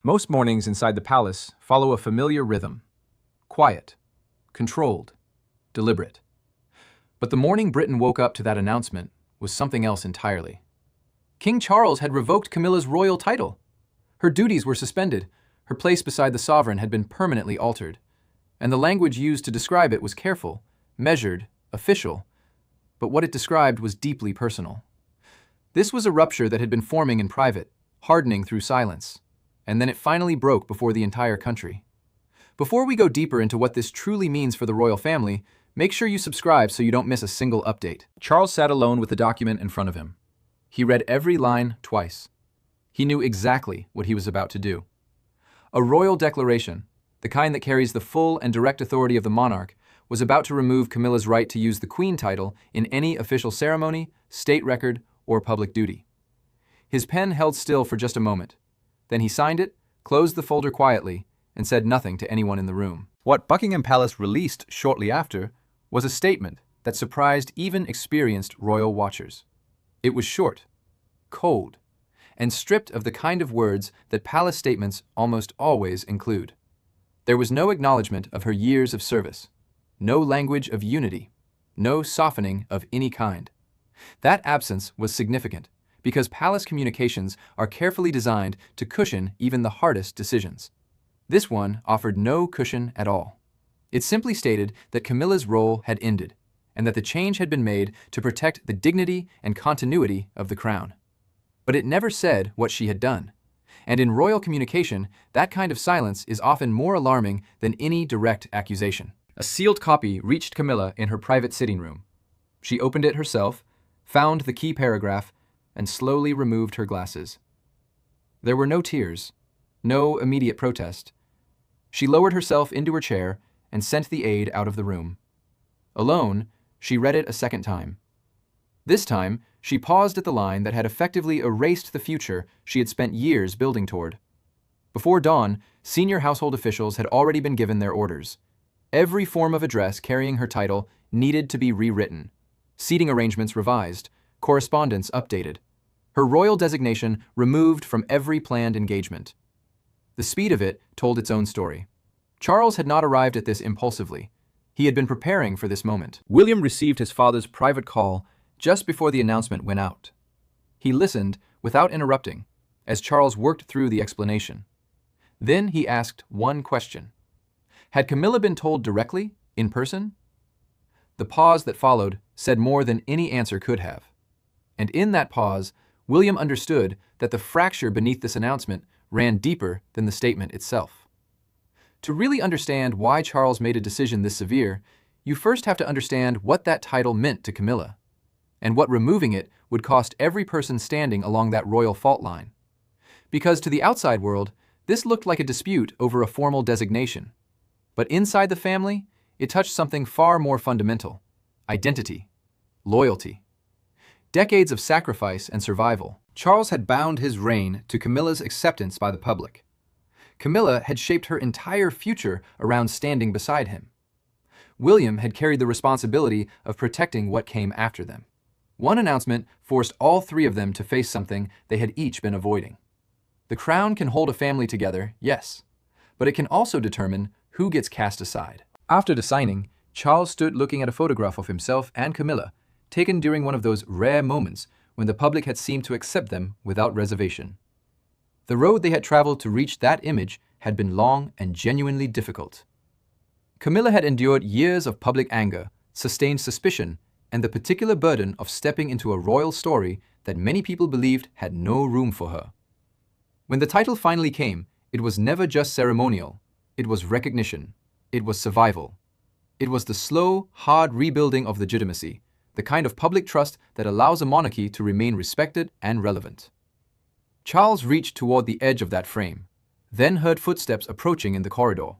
Most mornings inside the palace follow a familiar rhythm. Quiet, controlled, deliberate. But the morning Britain woke up to that announcement was something else entirely. King Charles had revoked Camilla's royal title. Her duties were suspended, her place beside the sovereign had been permanently altered, and the language used to describe it was careful, measured, official, but what it described was deeply personal. This was a rupture that had been forming in private, hardening through silence, and then it finally broke before the entire country. Before we go deeper into what this truly means for the royal family, make sure you subscribe so you don't miss a single update. Charles sat alone with the document in front of him. He read every line twice. He knew exactly what he was about to do. A royal declaration, the kind that carries the full and direct authority of the monarch, was about to remove Camilla's right to use the Queen title in any official ceremony, state record, or public duty. His pen held still for just a moment. Then he signed it, closed the folder quietly, and said nothing to anyone in the room. What Buckingham Palace released shortly after was a statement that surprised even experienced royal watchers. It was short, cold, and stripped of the kind of words that palace statements almost always include. There was no acknowledgement of her years of service, no language of unity, no softening of any kind. That absence was significant because palace communications are carefully designed to cushion even the hardest decisions. This one offered no cushion at all. It simply stated that Camilla's role had ended and that the change had been made to protect the dignity and continuity of the crown. But it never said what she had done. And in royal communication, that kind of silence is often more alarming than any direct accusation. A sealed copy reached Camilla in her private sitting room. She opened it herself, found the key paragraph, and slowly removed her glasses. There were no tears, no immediate protest. She lowered herself into her chair and sent the aide out of the room. Alone, she read it a second time. This time, she paused at the line that had effectively erased the future she had spent years building toward. Before dawn, senior household officials had already been given their orders. Every form of address carrying her title needed to be rewritten, seating arrangements revised, correspondence updated, her royal designation removed from every planned engagement. The speed of it told its own story. Charles had not arrived at this impulsively. He had been preparing for this moment. William received his father's private call just before the announcement went out. He listened without interrupting as Charles worked through the explanation. Then he asked one question. Had Camilla been told directly, in person? The pause that followed said more than any answer could have. And in that pause, William understood that the fracture beneath this announcement ran deeper than the statement itself. To really understand why Charles made a decision this severe, you first have to understand what that title meant to Camilla, and what removing it would cost every person standing along that royal fault line. Because to the outside world, this looked like a dispute over a formal designation. But inside the family, it touched something far more fundamental: identity, loyalty. Decades of sacrifice and survival. Charles had bound his reign to Camilla's acceptance by the public. Camilla had shaped her entire future around standing beside him. William had carried the responsibility of protecting what came after them. One announcement forced all three of them to face something they had each been avoiding. The crown can hold a family together, yes, but it can also determine who gets cast aside. After the signing, Charles stood looking at a photograph of himself and Camilla, taken during one of those rare moments when the public had seemed to accept them without reservation. The road they had traveled to reach that image had been long and genuinely difficult. Camilla had endured years of public anger, sustained suspicion, and the particular burden of stepping into a royal story that many people believed had no room for her. When the title finally came, it was never just ceremonial. It was recognition. It was survival. It was the slow, hard rebuilding of legitimacy, the kind of public trust that allows a monarchy to remain respected and relevant. Charles reached toward the edge of that frame, then heard footsteps approaching in the corridor.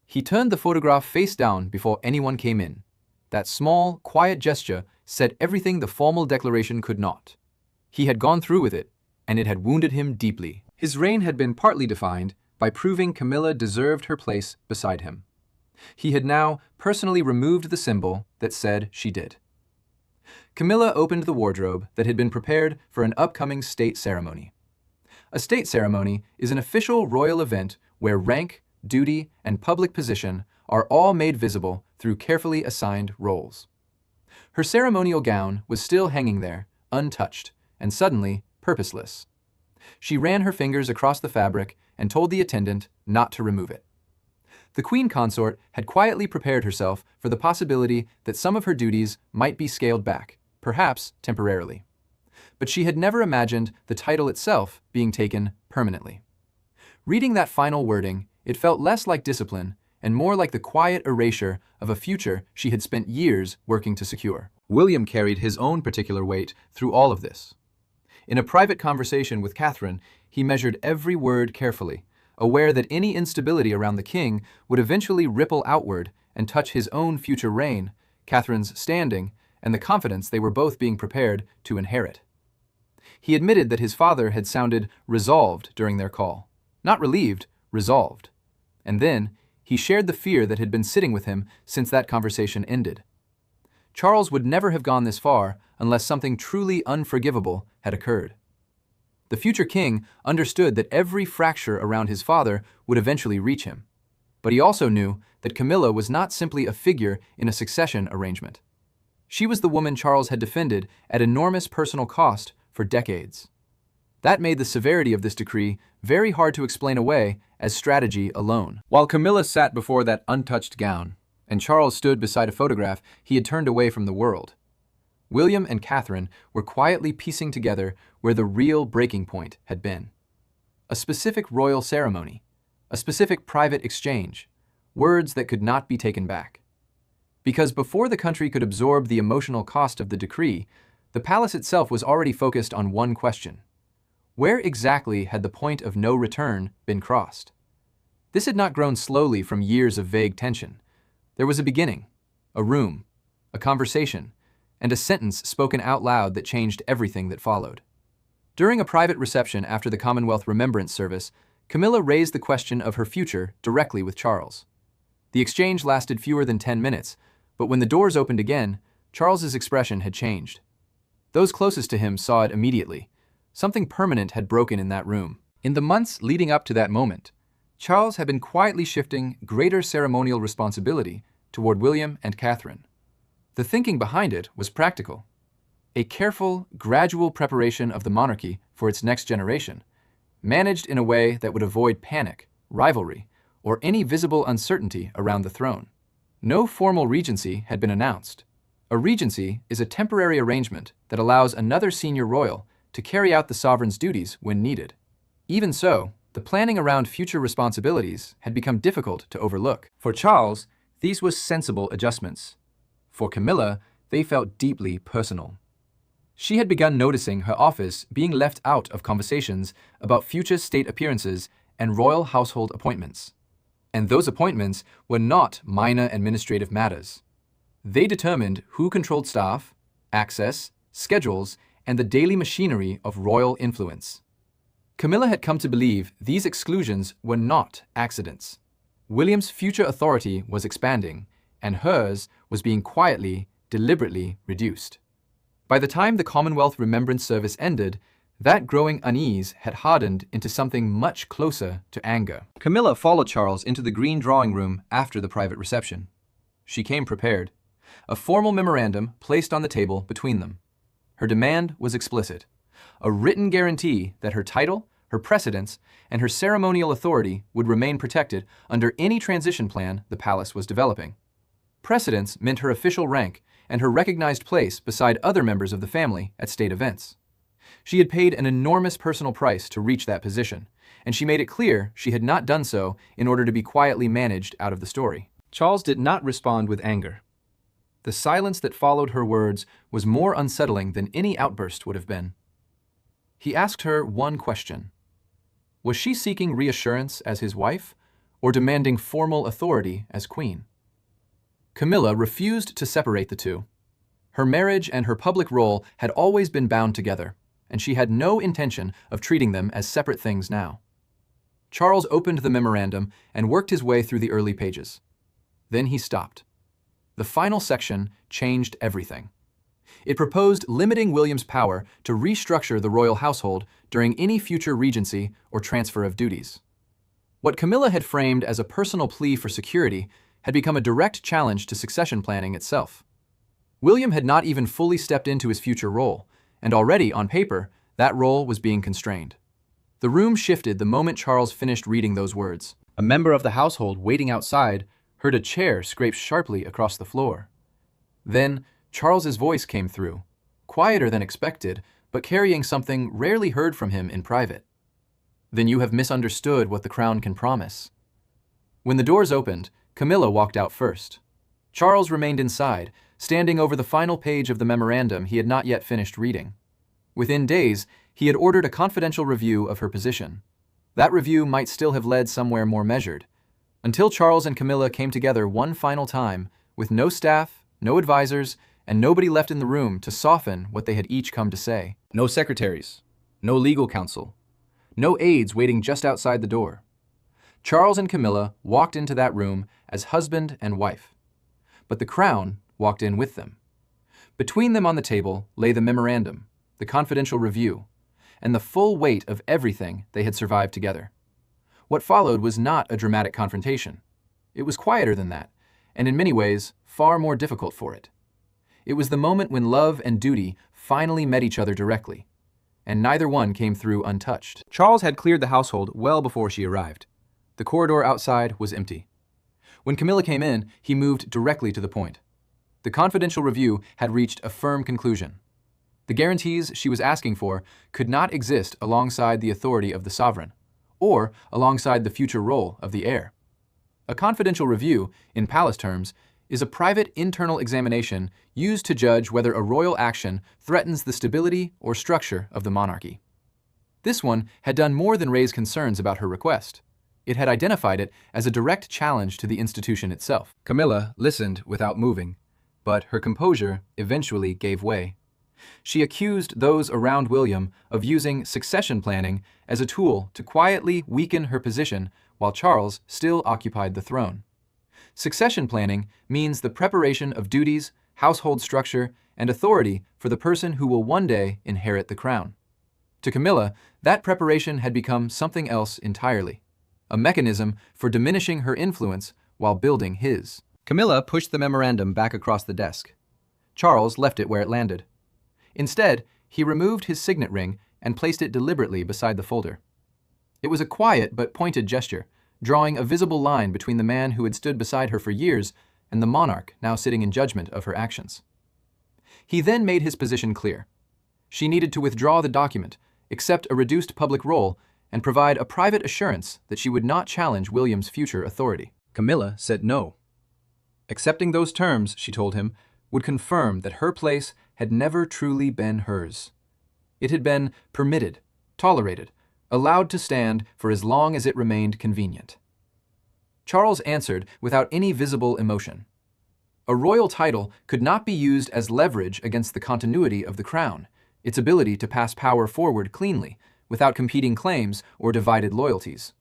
He turned the photograph face down before anyone came in. That small, quiet gesture said everything the formal declaration could not. He had gone through with it, and it had wounded him deeply. His reign had been partly defined by proving Camilla deserved her place beside him. He had now personally removed the symbol that said she did. Camilla opened the wardrobe that had been prepared for an upcoming state ceremony. A state ceremony is an official royal event where rank, duty, and public position are all made visible through carefully assigned roles. Her ceremonial gown was still hanging there, untouched, and suddenly purposeless. She ran her fingers across the fabric and told the attendant not to remove it. The queen consort had quietly prepared herself for the possibility that some of her duties might be scaled back, perhaps temporarily. But she had never imagined the title itself being taken permanently. Reading that final wording, it felt less like discipline and more like the quiet erasure of a future she had spent years working to secure. William carried his own particular weight through all of this. In a private conversation with Catherine, he measured every word carefully, aware that any instability around the king would eventually ripple outward and touch his own future reign, Catherine's standing, and the confidence they were both being prepared to inherit. He admitted that his father had sounded resolved during their call. Not relieved, resolved. And then, he shared the fear that had been sitting with him since that conversation ended. Charles would never have gone this far unless something truly unforgivable had occurred. The future king understood that every fracture around his father would eventually reach him. But he also knew that Camilla was not simply a figure in a succession arrangement. She was the woman Charles had defended at enormous personal cost for decades. That made the severity of this decree very hard to explain away as strategy alone. While Camilla sat before that untouched gown, and Charles stood beside a photograph he had turned away from the world, William and Catherine were quietly piecing together where the real breaking point had been. A specific royal ceremony, a specific private exchange, words that could not be taken back. Because before the country could absorb the emotional cost of the decree, the palace itself was already focused on one question. Where exactly had the point of no return been crossed? This had not grown slowly from years of vague tension. There was a beginning, a room, a conversation, and a sentence spoken out loud that changed everything that followed. During a private reception after the Commonwealth Remembrance Service, Camilla raised the question of her future directly with Charles. The exchange lasted fewer than 10 minutes, but when the doors opened again, Charles's expression had changed. Those closest to him saw it immediately. Something permanent had broken in that room. In the months leading up to that moment, Charles had been quietly shifting greater ceremonial responsibility toward William and Catherine. The thinking behind it was practical. A careful, gradual preparation of the monarchy for its next generation, managed in a way that would avoid panic, rivalry, or any visible uncertainty around the throne. No formal regency had been announced. A regency is a temporary arrangement that allows another senior royal to carry out the sovereign's duties when needed. Even so, the planning around future responsibilities had become difficult to overlook. For Charles, these were sensible adjustments. For Camilla, they felt deeply personal. She had begun noticing her office being left out of conversations about future state appearances and royal household appointments. And those appointments were not minor administrative matters. They determined who controlled staff, access, schedules, and the daily machinery of royal influence. Camilla had come to believe these exclusions were not accidents. William's future authority was expanding, and hers was being quietly, deliberately reduced. By the time the Commonwealth Remembrance Service ended, that growing unease had hardened into something much closer to anger. Camilla followed Charles into the green drawing room after the private reception. She came prepared. A formal memorandum placed on the table between them. Her demand was explicit. A written guarantee that her title, her precedence, and her ceremonial authority would remain protected under any transition plan the palace was developing. Precedence meant her official rank and her recognized place beside other members of the family at state events. She had paid an enormous personal price to reach that position, and she made it clear she had not done so in order to be quietly managed out of the story. Charles did not respond with anger. The silence that followed her words was more unsettling than any outburst would have been. He asked her one question. Was she seeking reassurance as his wife, or demanding formal authority as queen? Camilla refused to separate the two. Her marriage and her public role had always been bound together, and she had no intention of treating them as separate things now. Charles opened the memorandum and worked his way through the early pages. Then he stopped. The final section changed everything. It proposed limiting William's power to restructure the royal household during any future regency or transfer of duties. What Camilla had framed as a personal plea for security had become a direct challenge to succession planning itself. William had not even fully stepped into his future role, and already, on paper, that role was being constrained. The room shifted the moment Charles finished reading those words. A member of the household waiting outside heard a chair scrape sharply across the floor. Then, Charles's voice came through, quieter than expected, but carrying something rarely heard from him in private. "Then you have misunderstood what the crown can promise." When the doors opened, Camilla walked out first. Charles remained inside, standing over the final page of the memorandum he had not yet finished reading. Within days, he had ordered a confidential review of her position. That review might still have led somewhere more measured, until Charles and Camilla came together one final time, with no staff, no advisors, and nobody left in the room to soften what they had each come to say. No secretaries, no legal counsel, no aides waiting just outside the door. Charles and Camilla walked into that room as husband and wife, but the crown walked in with them. Between them on the table lay the memorandum, the confidential review, and the full weight of everything they had survived together. What followed was not a dramatic confrontation. It was quieter than that, and in many ways, far more difficult for it. It was the moment when love and duty finally met each other directly, and neither one came through untouched. Charles had cleared the household well before she arrived. The corridor outside was empty. When Camilla came in, he moved directly to the point. The confidential review had reached a firm conclusion. The guarantees she was asking for could not exist alongside the authority of the sovereign, or alongside the future role of the heir. A confidential review, in palace terms, is a private internal examination used to judge whether a royal action threatens the stability or structure of the monarchy. This one had done more than raise concerns about her request. It had identified it as a direct challenge to the institution itself. Camilla listened without moving, but her composure eventually gave way. She accused those around William of using succession planning as a tool to quietly weaken her position while Charles still occupied the throne. Succession planning means the preparation of duties, household structure, and authority for the person who will one day inherit the crown. To Camilla, that preparation had become something else entirely, a mechanism for diminishing her influence while building his. Camilla pushed the memorandum back across the desk. Charles left it where it landed. Instead, he removed his signet ring and placed it deliberately beside the folder. It was a quiet but pointed gesture, drawing a visible line between the man who had stood beside her for years and the monarch now sitting in judgment of her actions. He then made his position clear. She needed to withdraw the document, accept a reduced public role, and provide a private assurance that she would not challenge William's future authority. Camilla said no. Accepting those terms, she told him, would confirm that her place had never truly been hers. It had been permitted, tolerated, allowed to stand for as long as it remained convenient. Charles answered without any visible emotion. A royal title could not be used as leverage against the continuity of the crown, its ability to pass power forward cleanly, without competing claims or divided loyalties.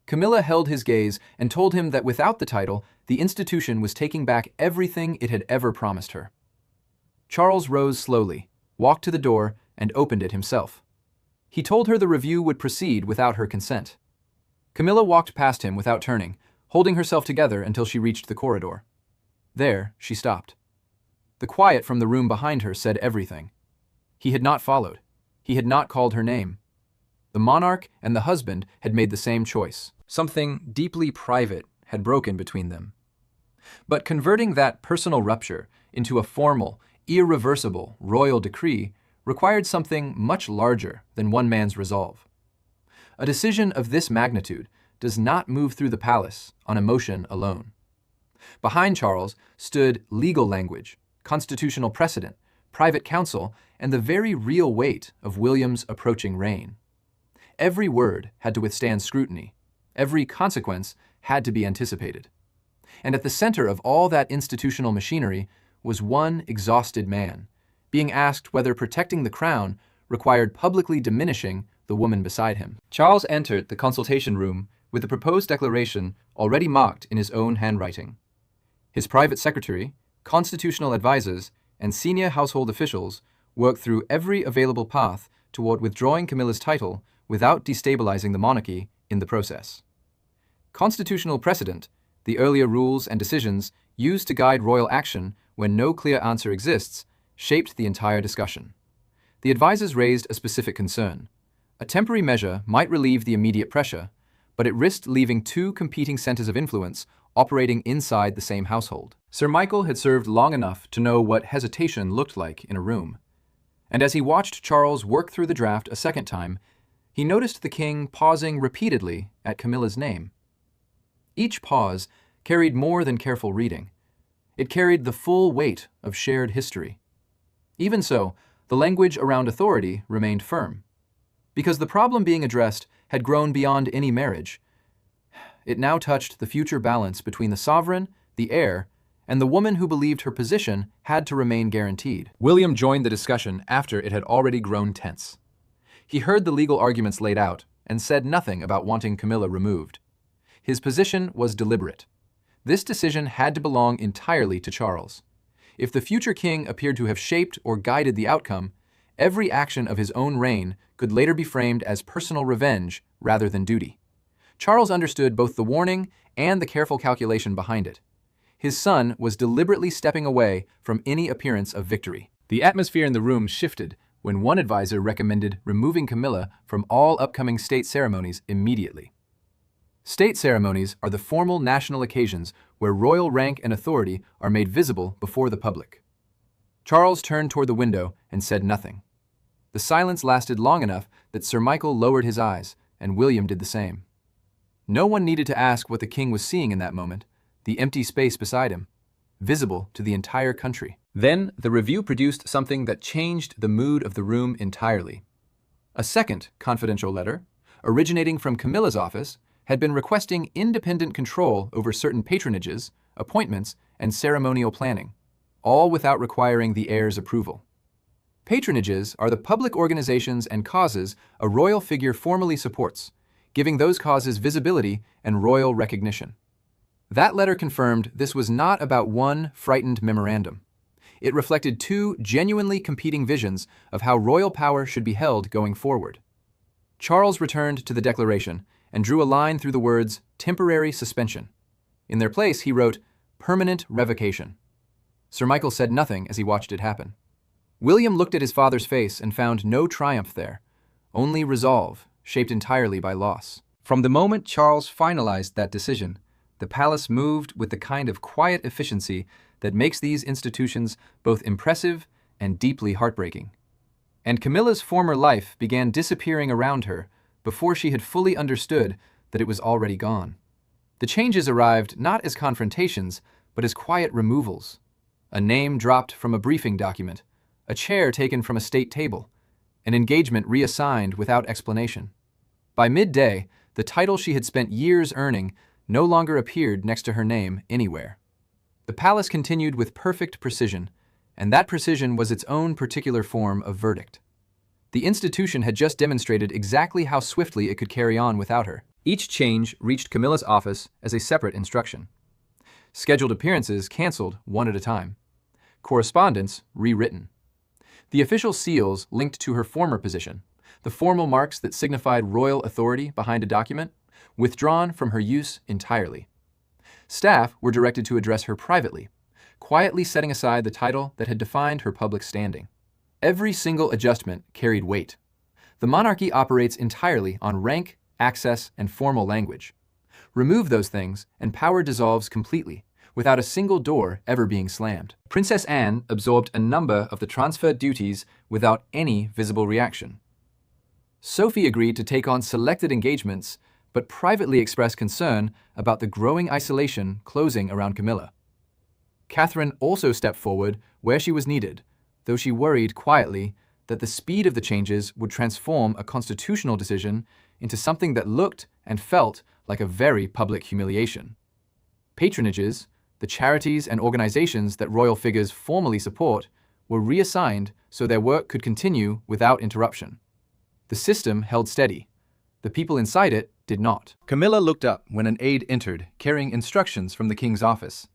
Camilla held his gaze and told him that without the title, the institution was taking back everything it had ever promised her. Charles rose slowly, walked to the door, and opened it himself. He told her the review would proceed without her consent. Camilla walked past him without turning, holding herself together until she reached the corridor. There, she stopped. The quiet from the room behind her said everything. He had not followed. He had not called her name. The monarch and the husband had made the same choice. Something deeply private had broken between them. But converting that personal rupture into a formal, irreversible royal decree required something much larger than one man's resolve. A decision of this magnitude does not move through the palace on emotion alone. Behind Charles stood legal language, constitutional precedent, private counsel, and the very real weight of William's approaching reign. Every word had to withstand scrutiny. Every consequence had to be anticipated. And at the center of all that institutional machinery was one exhausted man, being asked whether protecting the crown required publicly diminishing the woman beside him. Charles entered the consultation room with the proposed declaration already marked in his own handwriting. His private secretary, constitutional advisors, and senior household officials worked through every available path toward withdrawing Camilla's title without destabilizing the monarchy in the process. Constitutional precedent, the earlier rules and decisions used to guide royal action when no clear answer exists, shaped the entire discussion. The advisors raised a specific concern. A temporary measure might relieve the immediate pressure, but it risked leaving two competing centers of influence operating inside the same household. Sir Michael had served long enough to know what hesitation looked like in a room. And as he watched Charles work through the draft a second time, he noticed the king pausing repeatedly at Camilla's name. Each pause carried more than careful reading. It carried the full weight of shared history. Even so, the language around authority remained firm. Because the problem being addressed had grown beyond any marriage. It now touched the future balance between the sovereign, the heir, and the woman who believed her position had to remain guaranteed. William joined the discussion after it had already grown tense. He heard the legal arguments laid out and said nothing about wanting Camilla removed. His position was deliberate. This decision had to belong entirely to Charles. If the future king appeared to have shaped or guided the outcome, every action of his own reign could later be framed as personal revenge rather than duty. Charles understood both the warning and the careful calculation behind it. His son was deliberately stepping away from any appearance of victory. The atmosphere in the room shifted when one advisor recommended removing Camilla from all upcoming state ceremonies immediately. State ceremonies are the formal national occasions where royal rank and authority are made visible before the public. Charles turned toward the window and said nothing. The silence lasted long enough that Sir Michael lowered his eyes, and William did the same. No one needed to ask what the king was seeing in that moment, the empty space beside him, visible to the entire country. Then the review produced something that changed the mood of the room entirely. A second confidential letter, originating from Camilla's office, had been requesting independent control over certain patronages, appointments, and ceremonial planning, all without requiring the heir's approval. Patronages are the public organizations and causes a royal figure formally supports, giving those causes visibility and royal recognition. That letter confirmed this was not about one frightened memorandum. It reflected two genuinely competing visions of how royal power should be held going forward. Charles returned to the declaration and drew a line through the words temporary suspension. In their place, he wrote permanent revocation. Sir Michael said nothing as he watched it happen. William looked at his father's face and found no triumph there, only resolve, shaped entirely by loss. From the moment Charles finalized that decision, the palace moved with the kind of quiet efficiency that makes these institutions both impressive and deeply heartbreaking. And Camilla's former life began disappearing around her before she had fully understood that it was already gone. The changes arrived not as confrontations, but as quiet removals. A name dropped from a briefing document, a chair taken from a state table, an engagement reassigned without explanation. By midday, the title she had spent years earning no longer appeared next to her name anywhere. The palace continued with perfect precision, and that precision was its own particular form of verdict. The institution had just demonstrated exactly how swiftly it could carry on without her. Each change reached Camilla's office as a separate instruction. Scheduled appearances canceled one at a time. Correspondence rewritten. The official seals linked to her former position, the formal marks that signified royal authority behind a document, withdrawn from her use entirely. Staff were directed to address her privately, quietly setting aside the title that had defined her public standing. Every single adjustment carried weight. The monarchy operates entirely on rank, access, and formal language. Remove those things, and power dissolves completely, without a single door ever being slammed. Princess Anne absorbed a number of the transferred duties without any visible reaction. Sophie agreed to take on selected engagements, but privately expressed concern about the growing isolation closing around Camilla. Catherine also stepped forward where she was needed, though she worried quietly that the speed of the changes would transform a constitutional decision into something that looked and felt like a very public humiliation. Patronages, the charities and organizations that royal figures formally support, were reassigned so their work could continue without interruption. The system held steady. The people inside it did not. Camilla looked up when an aide entered, carrying instructions from the king's office.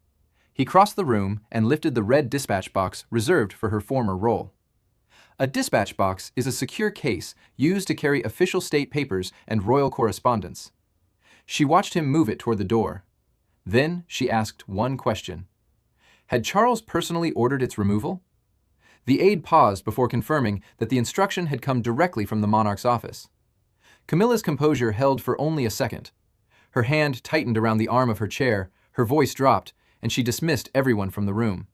He crossed the room and lifted the red dispatch box reserved for her former role. A dispatch box is a secure case used to carry official state papers and royal correspondence. She watched him move it toward the door. Then she asked one question. Had Charles personally ordered its removal? The aide paused before confirming that the instruction had come directly from the monarch's office. Camilla's composure held for only a second. Her hand tightened around the arm of her chair, her voice dropped, and she dismissed everyone from the room.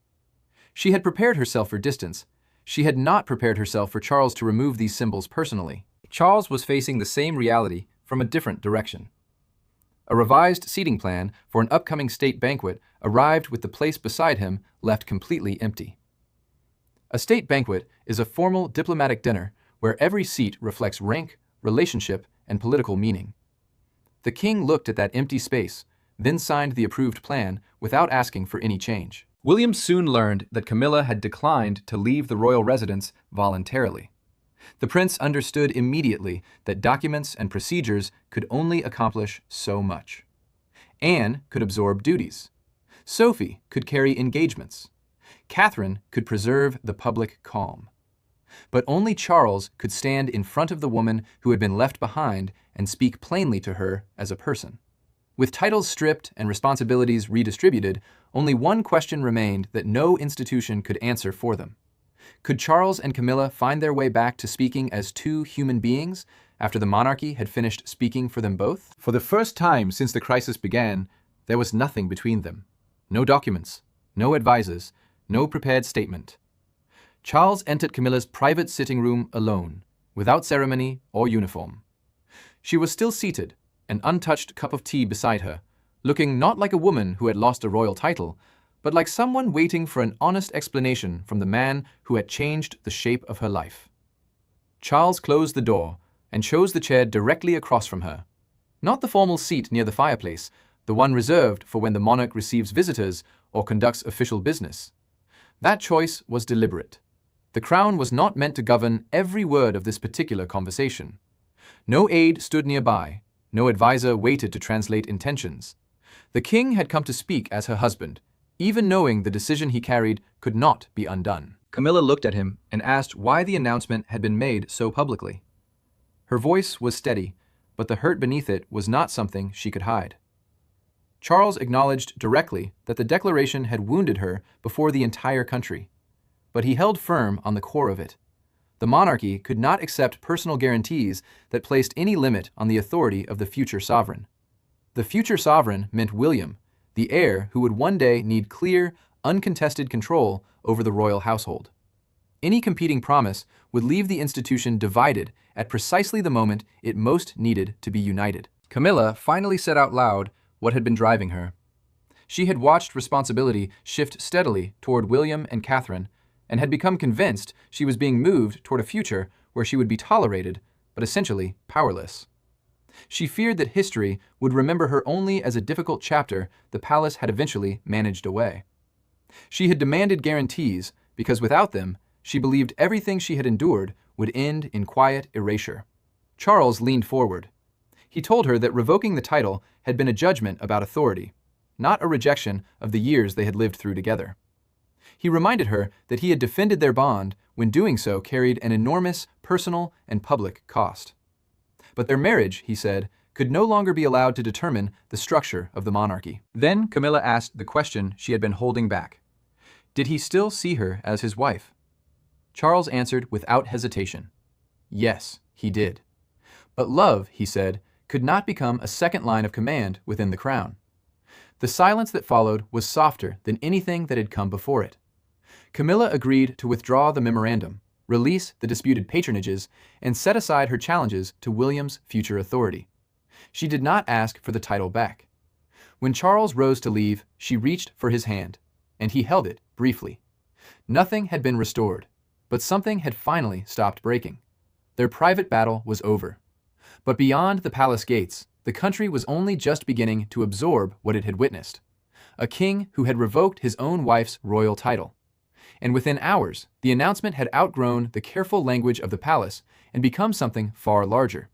She had prepared herself for distance. She had not prepared herself for Charles to remove these symbols personally. Charles was facing the same reality from a different direction. A revised seating plan for an upcoming state banquet arrived with the place beside him left completely empty. A state banquet is a formal diplomatic dinner where every seat reflects rank, relationship, and political meaning. The king looked at that empty space, then signed the approved plan without asking for any change. William soon learned that Camilla had declined to leave the royal residence voluntarily. The prince understood immediately that documents and procedures could only accomplish so much. Anne could absorb duties. Sophie could carry engagements. Catherine could preserve the public calm. But only Charles could stand in front of the woman who had been left behind and speak plainly to her as a person. With titles stripped and responsibilities redistributed, only one question remained that no institution could answer for them. Could Charles and Camilla find their way back to speaking as two human beings after the monarchy had finished speaking for them both? For the first time since the crisis began, there was nothing between them. No documents, no advisors, no prepared statement. Charles entered Camilla's private sitting room alone, without ceremony or uniform. She was still seated, an untouched cup of tea beside her, looking not like a woman who had lost a royal title, but like someone waiting for an honest explanation from the man who had changed the shape of her life. Charles closed the door and chose the chair directly across from her. Not the formal seat near the fireplace, the one reserved for when the monarch receives visitors or conducts official business. That choice was deliberate. The crown was not meant to govern every word of this particular conversation. No aide stood nearby. No advisor waited to translate intentions. The king had come to speak as her husband, even knowing the decision he carried could not be undone. Camilla looked at him and asked why the announcement had been made so publicly. Her voice was steady, but the hurt beneath it was not something she could hide. Charles acknowledged directly that the declaration had wounded her before the entire country, but he held firm on the core of it. The monarchy could not accept personal guarantees that placed any limit on the authority of the future sovereign. The future sovereign meant William, the heir who would one day need clear, uncontested control over the royal household. Any competing promise would leave the institution divided at precisely the moment it most needed to be united. Camilla finally said out loud what had been driving her. She had watched responsibility shift steadily toward William and Catherine, and had become convinced she was being moved toward a future where she would be tolerated, but essentially powerless. She feared that history would remember her only as a difficult chapter the palace had eventually managed away. She had demanded guarantees because without them, she believed everything she had endured would end in quiet erasure. Charles leaned forward. He told her that revoking the title had been a judgment about authority, not a rejection of the years they had lived through together. He reminded her that he had defended their bond when doing so carried an enormous personal and public cost. But their marriage, he said, could no longer be allowed to determine the structure of the monarchy. Then Camilla asked the question she had been holding back. Did he still see her as his wife? Charles answered without hesitation. Yes, he did. But love, he said, could not become a second line of command within the crown. The silence that followed was softer than anything that had come before it. Camilla agreed to withdraw the memorandum, release the disputed patronages, and set aside her challenges to William's future authority. She did not ask for the title back. When Charles rose to leave, she reached for his hand, and he held it briefly. Nothing had been restored, but something had finally stopped breaking. Their private battle was over. But beyond the palace gates, the country was only just beginning to absorb what it had witnessed. A king who had revoked his own wife's royal title. And within hours, the announcement had outgrown the careful language of the palace and become something far larger.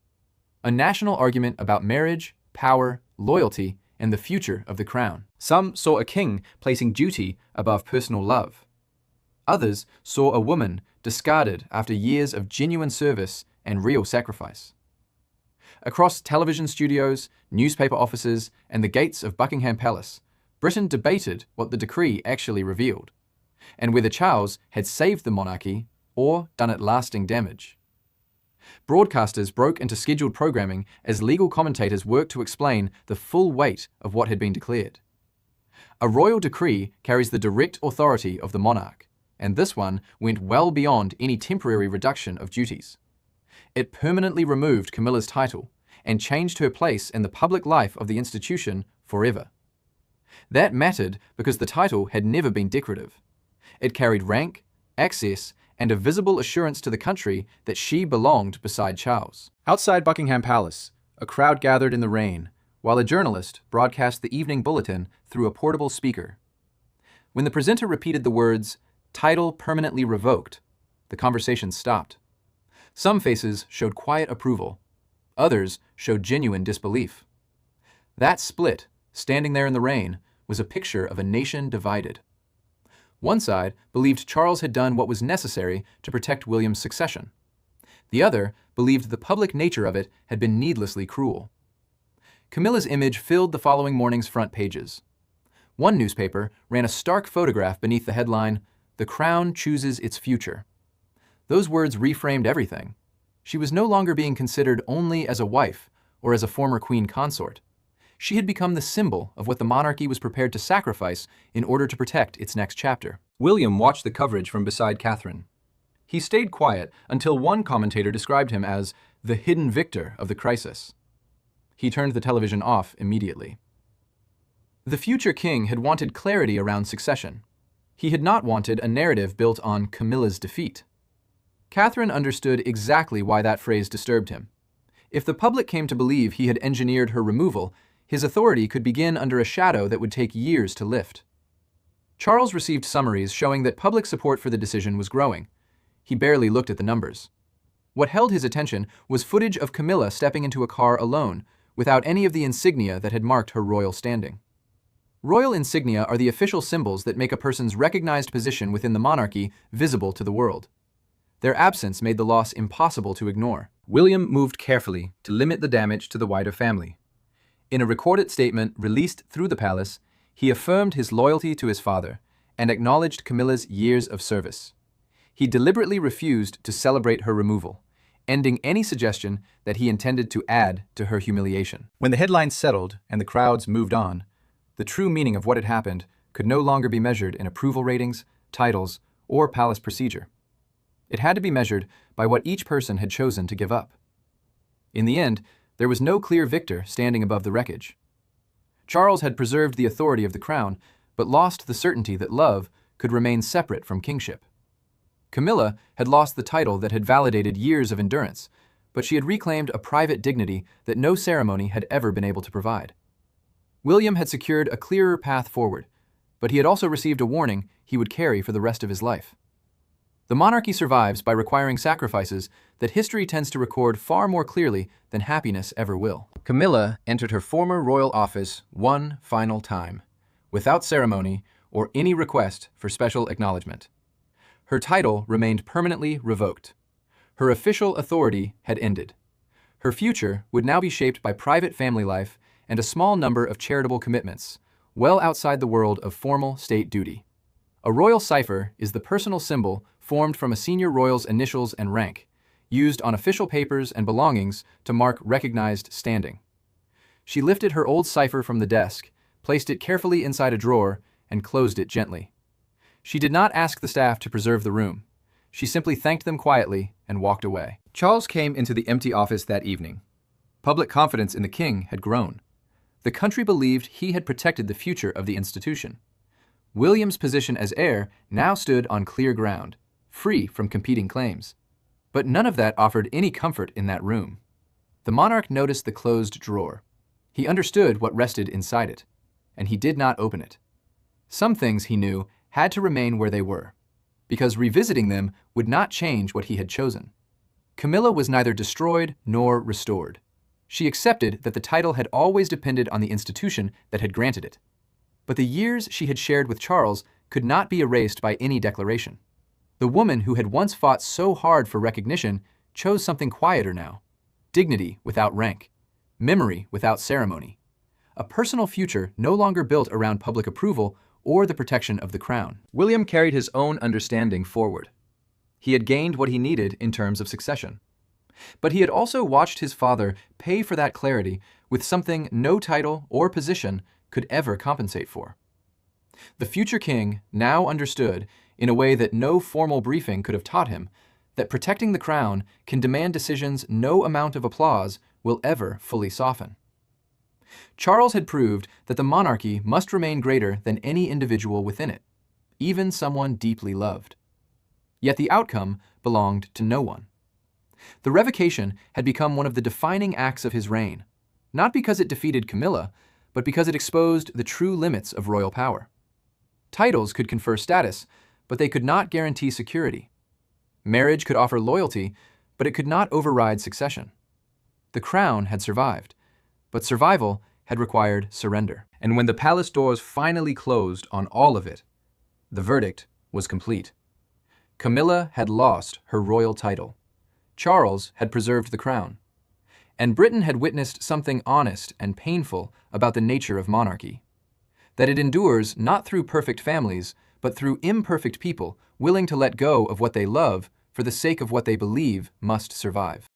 A national argument about marriage, power, loyalty, and the future of the crown. Some saw a king placing duty above personal love. Others saw a woman discarded after years of genuine service and real sacrifice. Across television studios, newspaper offices, and the gates of Buckingham Palace, Britain debated what the decree actually revealed, and whether Charles had saved the monarchy or done it lasting damage. Broadcasters broke into scheduled programming as legal commentators worked to explain the full weight of what had been declared. A royal decree carries the direct authority of the monarch, and this one went well beyond any temporary reduction of duties. It permanently removed Camilla's title and changed her place in the public life of the institution forever. That mattered because the title had never been decorative. It carried rank, access, and a visible assurance to the country that she belonged beside Charles. Outside Buckingham Palace, a crowd gathered in the rain, while a journalist broadcast the evening bulletin through a portable speaker. When the presenter repeated the words, "Title permanently revoked," the conversation stopped. Some faces showed quiet approval. Others showed genuine disbelief. That split, standing there in the rain, was a picture of a nation divided. One side believed Charles had done what was necessary to protect William's succession. The other believed the public nature of it had been needlessly cruel. Camilla's image filled the following morning's front pages. One newspaper ran a stark photograph beneath the headline, "The Crown chooses its future." Those words reframed everything. She was no longer being considered only as a wife or as a former queen consort. She had become the symbol of what the monarchy was prepared to sacrifice in order to protect its next chapter. William watched the coverage from beside Catherine. He stayed quiet until one commentator described him as the hidden victor of the crisis. He turned the television off immediately. The future king had wanted clarity around succession. He had not wanted a narrative built on Camilla's defeat. Catherine understood exactly why that phrase disturbed him. If the public came to believe he had engineered her removal, his authority could begin under a shadow that would take years to lift. Charles received summaries showing that public support for the decision was growing. He barely looked at the numbers. What held his attention was footage of Camilla stepping into a car alone, without any of the insignia that had marked her royal standing. Royal insignia are the official symbols that make a person's recognized position within the monarchy visible to the world. Their absence made the loss impossible to ignore. William moved carefully to limit the damage to the wider family. In a recorded statement released through the palace, he affirmed his loyalty to his father and acknowledged Camilla's years of service. He deliberately refused to celebrate her removal, ending any suggestion that he intended to add to her humiliation. When the headlines settled and the crowds moved on, the true meaning of what had happened could no longer be measured in approval ratings, titles, or palace procedure. It had to be measured by what each person had chosen to give up. In the end, there was no clear victor standing above the wreckage. Charles had preserved the authority of the crown, but lost the certainty that love could remain separate from kingship. Camilla had lost the title that had validated years of endurance, but she had reclaimed a private dignity that no ceremony had ever been able to provide. William had secured a clearer path forward, but he had also received a warning he would carry for the rest of his life. The monarchy survives by requiring sacrifices that history tends to record far more clearly than happiness ever will. Camilla entered her former royal office one final time, without ceremony or any request for special acknowledgement. Her title remained permanently revoked. Her official authority had ended. Her future would now be shaped by private family life and a small number of charitable commitments, well outside the world of formal state duty. A royal cipher is the personal symbol formed from a senior royal's initials and rank, used on official papers and belongings to mark recognized standing. She lifted her old cipher from the desk, placed it carefully inside a drawer, and closed it gently. She did not ask the staff to preserve the room. She simply thanked them quietly and walked away. Charles came into the empty office that evening. Public confidence in the king had grown. The country believed he had protected the future of the institution. William's position as heir now stood on clear ground, free from competing claims. But none of that offered any comfort in that room. The monarch noticed the closed drawer. He understood what rested inside it, and he did not open it. Some things, he knew, had to remain where they were, because revisiting them would not change what he had chosen. Camilla was neither destroyed nor restored. She accepted that the title had always depended on the institution that had granted it. But the years she had shared with Charles could not be erased by any declaration. The woman who had once fought so hard for recognition chose something quieter now. Dignity without rank. Memory without ceremony. A personal future no longer built around public approval or the protection of the crown. William carried his own understanding forward. He had gained what he needed in terms of succession. But he had also watched his father pay for that clarity with something no title or position could ever compensate for. The future king now understood, in a way that no formal briefing could have taught him, that protecting the crown can demand decisions no amount of applause will ever fully soften. Charles had proved that the monarchy must remain greater than any individual within it, even someone deeply loved. Yet the outcome belonged to no one. The revocation had become one of the defining acts of his reign, not because it defeated Camilla, but because it exposed the true limits of royal power. Titles could confer status, but they could not guarantee security. Marriage could offer loyalty, but it could not override succession. The crown had survived, but survival had required surrender. And when the palace doors finally closed on all of it, the verdict was complete. Camilla had lost her royal title. Charles had preserved the crown. And Britain had witnessed something honest and painful about the nature of monarchy. That it endures not through perfect families, but through imperfect people willing to let go of what they love for the sake of what they believe must survive.